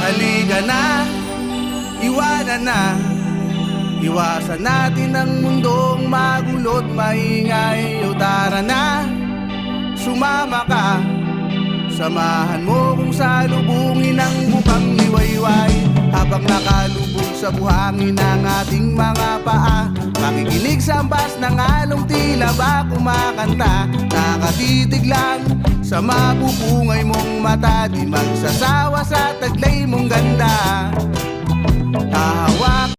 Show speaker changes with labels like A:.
A: Halika na, iwanan na. Iwasan natin ang mundong magulo't maingay. O tara na, sumama ka. Samahan mo kung salubungin ang bukang liwayway. Habang nakalubog sa buhangin ang ating mga paa, makikinig sa ambas ng along tila ba kumakanta. Nakatitig lang sa mapupungay mong mata, di magsasawa sa taglay mong ganda. Hahawak